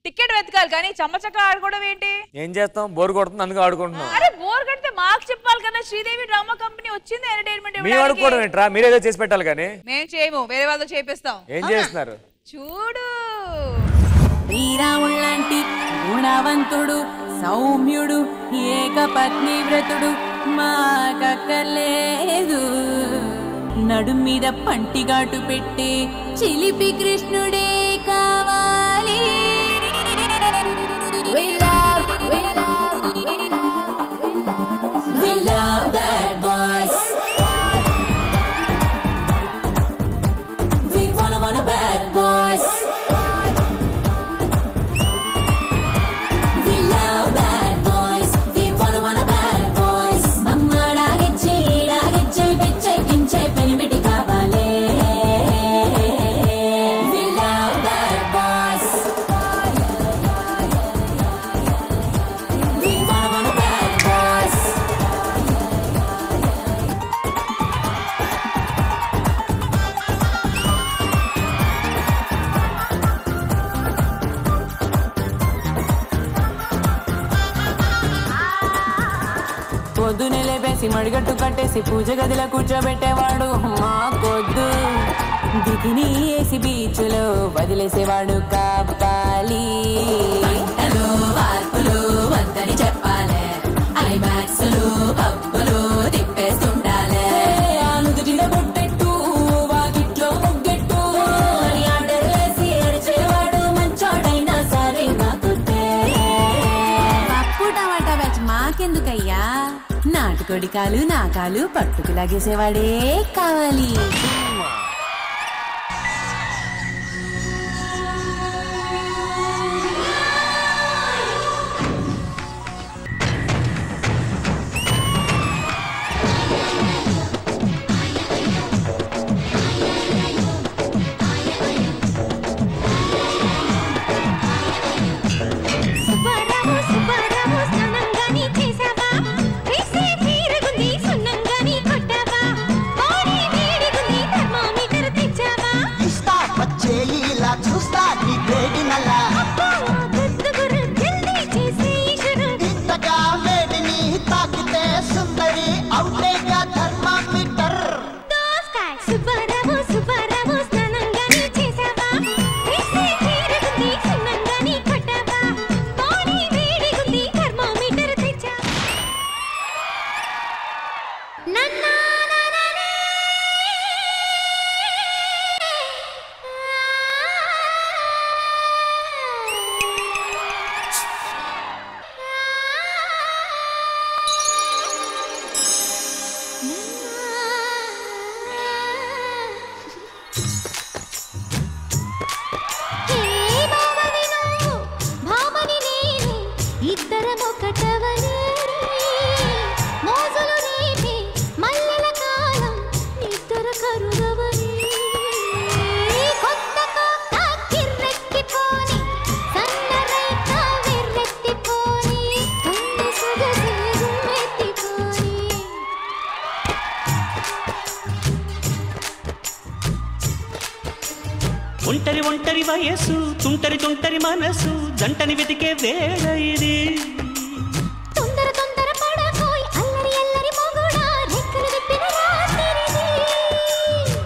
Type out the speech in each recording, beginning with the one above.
Ticket వెతకాలి కానీ చమ్మచక్క ఆడుకోవడం ఏంటి? ఏం చేస్తాం, బోర్ కొడుతుంది అందుకు ఆడుకుంటున్నాం. అరే బోర్ కొడితే మాకు చెప్పాలి కదా. శ్రీదేవి డ్రామా కంపెనీ వచ్చింది ఎంటర్టైన్మెంట్. మీ ఆడుకోవడం ఏంట్రా, మీరేదో చేసి పెట్టాలి కానీ. మేము చేయము, వేరే వాళ్ళతో చేపిస్తాం. ఏం చేస్తున్నారు చూడు. శ్రీరాముళ్ళంటి గుణవంతుడు, సౌమ్యుడు, ఏకపత్ని వ్రతుడు మాకక్కర్లేదు. నడు మీద పంటిగాటు పెట్టే చిలిపి కృష్ణుడే కావాలి. We love bad boys. We wanna bad boys. We love bad boys. We wanna bad boys. Mamma dagiche piche kinche penimiti kavale. We love bad boys. We wanna bad boys. పొద్దునే లేపేసి మడిగట్టు కట్టేసి పూజ గదిలో కూర్చోబెట్టేవాడు మాకొద్దు. దిగిని వేసి బీచ్లో వదిలేసేవాడు కాపాలి. పంటలు వార్పులు వద్దని చెప్పాలే, ఐమాక్స్లు పబ్బులు తిప్పేస్తుండాలే. ఆనుదిన బొట్టెట్టు వాకిట్లో ముగ్గెట్టు అని ఆర్డర్ వేసి ఏడ్చేవాడు మంచోడైనా సరే మాకుంటే. పప్పు టమాటా బ్యాచ్ మాకెందుకయ్యా, నాటుకోడి కాలు నా కాలు పట్టుకు లాగేసేవాడే కావాలి. ఒంటరి ఒంటరి వయసు, తుంటరి తుంటరి మనసు, జంటని వెతికే వేళ ఇది. తొందర తొందర పడకోయ్ అల్లరి అల్లరి మొగుడా, రెక్కలు విప్పిన రాత్రిది.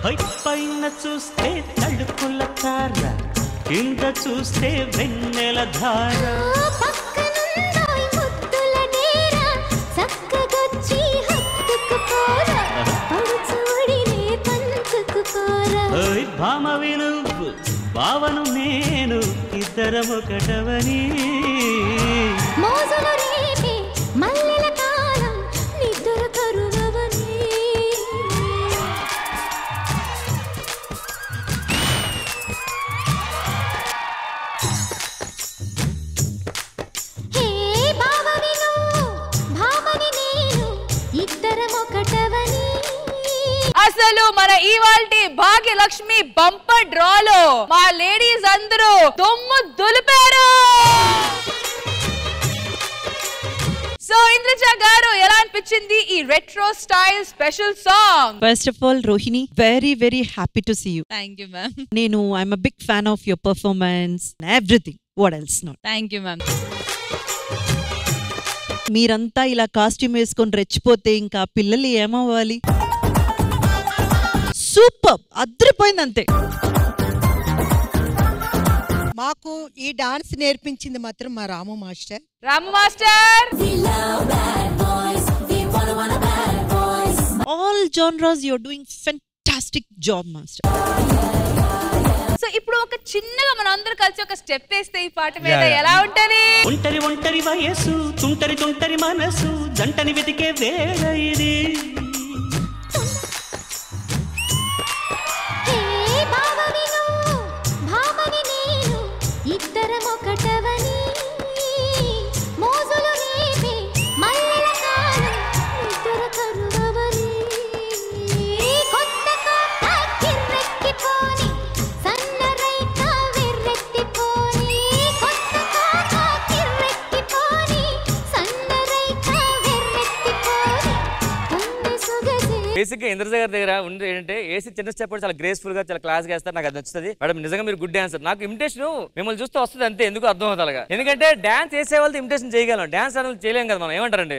హై పైన చూస్తే తడుకుల తార, కింద చూస్తే వెన్నెల ధార. పక్కనుందోయ్ ముద్దుల డేరా, చక్కగొచ్చి హత్తుకుపోరా, పడుచూడినే పంచుకుపోరా. హై భామవి నువ్వు, భావను నేను, ఇద్దరం ఒకటవని. మోజులు రేపే మల్లెల కాలం, నిద్ర కరువవని. హే బావని నువ్వు, భామని నేను, ఇద్దరం ఒకటవని. అసలు మన ఇవాల్టి భాగ్యలక్ష్మి బంపర్ డ్రాలో మా లేడీస్ అందరూ దుమ్ము దులిపారు. సో ఇంద్రజ గారు ఎలా అనిపించింది ఈ retro style special song? First of all Rohini, very very happy to see you. Thank you ma'am. నేను I'm a big fan of your performance, everything. What else not. Thank you ma'am. మీరంతా ఇలా కాస్ట్యూమ్ వేసుకొని రెచ్చిపోతే ఇంకా పిల్లలు ఏమవ్వాలి? సూపర్, అద్రిపోయింది అంతే. మాకు ఈ డాన్స్ నేర్పించింది మాత్రం మా Ramu master. Ramu master, We love bad boys, we wanna bad boys. All genres you are doing fantastic job master. So ఇప్పుడు ఒక చిన్నగా మనం అందరూ కలిసి ఒక స్టెప్ వేస్తే ఈ పాట మీద ఎలా ఉంటది? ఒంటరి ఒంటరి వయసు, తుంటరి తుంటరి మనసు, జంటని వెతికే వేళ ఇది. హే భావని నువ్వు, భామని నేను, ఇద్దరం ఒకటవని, మోజులు రేపే మల్లెల కాలం, నిద్ర కరువవని, కొత్త కొత్త కిర్రెక్కిపోని, సన్నరైక వెర్రెత్తిపోని, కొత్త కొత్త కిర్రెక్కిపోని, సన్నరైక వెర్రెత్తిపోని, కన్ను సొగసే. బేసిక్ గా ఇంద్రజ గారి దగ్గర ఉండే ఏంటంటే ఏసీ చిన్న స్టెప్ చాలా గ్రేస్ఫుల్ గా చాలా క్లాస్ గా వేస్తారు. నాకు అది నచ్చుతుంది మేడం. నిజంగా మీరు గుడ్ డాన్సర్. నాకు ఇమిటేషన్ మిమ్మల్ని చూస్తే వస్తుంది అంతే, ఎందుకు అర్థం అవుతుంది అలాగా. ఎందుకంటే డాన్స్ చేసే వాళ్ళతో ఇమిటేషన్ చేయగలం, డాన్స్ అనేది చేయలేం కదా మనం. ఏమంటారండి?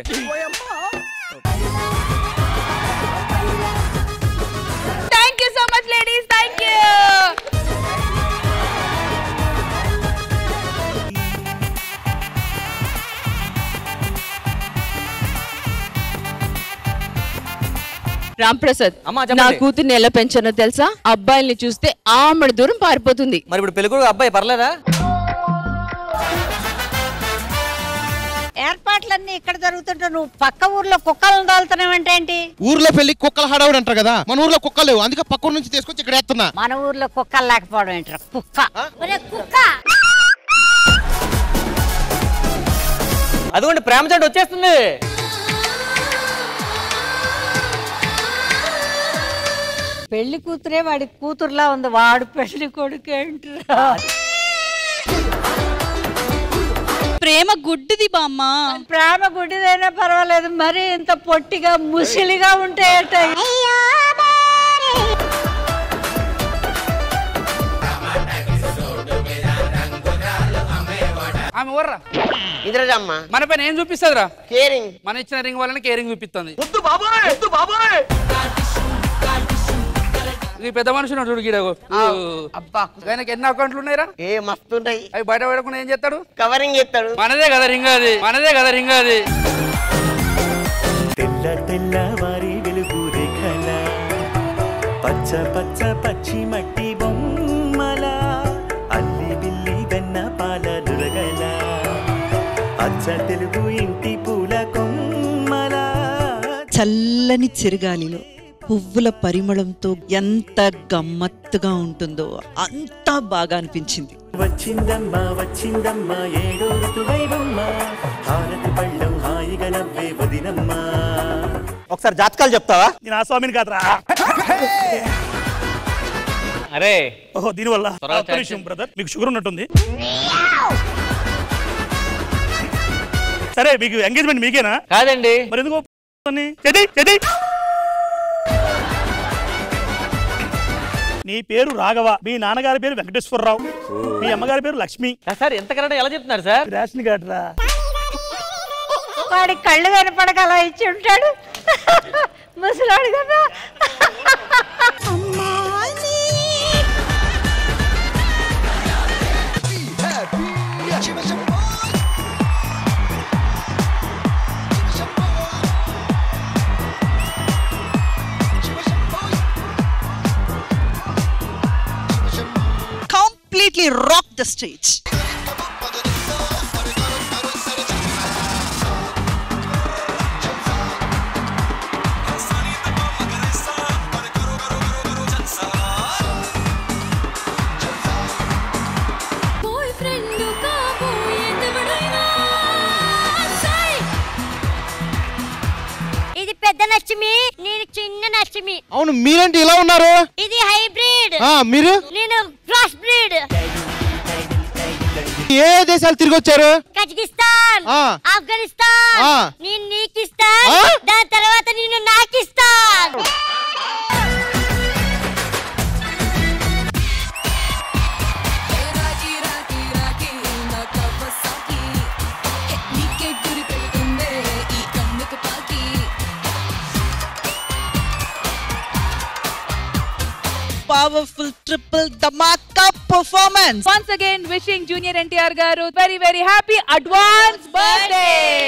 Thank you so much ladies, thank you. Ram Prasad, అమ్మా, నా చెప్పండి. కూతుర్ని ఎలా పెంచానో తెలుసా? అబ్బాయిల్ని చూస్తే ఆమెడు దూరం పారిపోతుంది. మరి ఇప్పుడు పెళ్ళికొడుకు అబ్బాయి పర్లేదా? ఏర్పాట్లన్నీ ఇక్కడ జరుగుతుంటే నువ్వు పక్క ఊర్లో కుక్కలను దాల్తున్నావంటే ఏంటి? ఊర్లో పెళ్లి కుక్కలు హడావుడు అంటారు కదా, మన ఊర్లో కుక్కలు లేవు, అందుకే పక్క నుంచి తీసుకొచ్చి ఇక్కడ వేస్తున్నా. మన ఊర్లో కుక్కలు లేకపోవడం ఏంటారు? కుక్క కుక్క. అదిగోండి ప్రేమ జంట వచ్చేస్తుంది. పెళ్లి కూతురే వాడి కూతురులా ఉంది, వాడు పెళ్లి కొడుకు ఏంట్రా? ప్రేమ గుడ్డిది బామ్మ. ప్రేమ గుడ్డిదైనా పర్వాలేదు, మరి ఇంత పొట్టిగా ముసిలిగా ఉంటే ఆమె వర్రా ఇంద్రజమ్మ మన పైన ఏం చూపిస్తుందిరా? కేరింగ్. మన ఇచ్చిన రింగ్ వల్ల కేరింగ్ చూపిస్తుంది. ఈ పెద్ద మనిషి చూడు గీడకు. అబ్బా ఆయనకి ఎన్ని అకౌంట్లు ఉన్నాయిరా? ఏ మస్తుంటాయి. అవి బయట పడకుండా ఏం చేస్తాడు? కవరింగ్ చేస్తాడు. మనదే కదా రింగ్ అది, మనదే కదా రింగ్ అది. తెల్ల తెల్లవారి వెలుగు రేఖల, పచ్చ పచ్చ పచ్చి మట్టి బొమ్మల, అల్లి బిల్లి వెన్న పాల నురగల, అచ్చ తెలుగు ఇంటి పూల కొమ్మల. చల్లని చిరుగాలిలో పువ్వుల పరిమళంతో ఎంత గమ్మత్తుగా ఉంటుందో అంతా బాగా అనిపించింది. వచ్చిందమ్మా వచ్చిందమ్మా ఏడో ఋతువైవమ్మ, హారతి పళ్ళం హాయిగా నవ్వే వదినమ్మా. ఒకసారి జాతకాలు చెప్తావా? నేను ఆ స్వామిని కాదురా. అరే ఓహో, దీనివల్ల త్వరగా విషయం బ్రదర్, మీకు షుగర్ ఉన్నట్టుంది. సరే, మీకు ఎంగేజ్మెంట్ మీకేనా? కాదండి. మరి ఎందుకు? నీ పేరు రాఘవ, మీ నాన్నగారి పేరు వెంకటేశ్వరరావు, మీ అమ్మగారి పేరు లక్ష్మి. సార్ ఎంత కరెక్ట్ ఎలా చెప్తున్నారు సార్? రేషన్ కార్డు రా. వాడి కళ్ళు కనపడక అలా ఇచ్చి ఉంటాడు ముసలాడు కదా. Completely rock the stage. ఇది పెద్ద లక్ష్మి, నేను చిన్న లక్ష్మి. అవును, మీరేంటి ఇలా ఉన్నారు? ఇది హైబ్రిడ్, మీరు? నేను క్రాస్ బ్రీడ్. ఏ దేశాలు తిరిగి వచ్చారు? కజకిస్తాన్, ఆఫ్ఘనిస్తాన్. నేను నీకిస్తాన్, దాని తర్వాత నేను నాకిస్తాన్. Powerful triple dhamaka performance. Once again wishing Junior NTR garu very happy advance birthday.